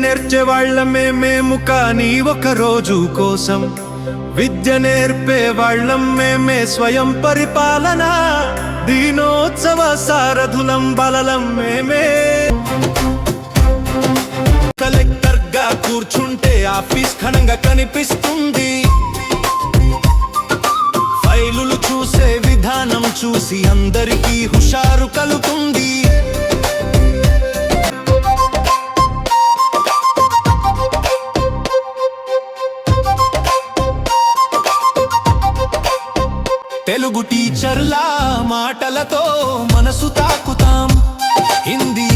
నేర్చే వాళ్ళమే మేము, కానీ ఒక రోజు కోసం విద్య నేర్పే వాళ్ళం మేమే. స్వయం పరిపాలన దీనోత్సవ సారథులం బలలం మేమే. కలెక్టర్ గా కూర్చుంటే ఆఫీస్ ఘనంగా కనిపిస్తుంది. ఫైలులు చూసే విధానం చూసి అందరికీ హుషారు కలుగుతుంది. తెలుగు టీచర్ల మాటలతో మనసు తాకుతాం. హిందీ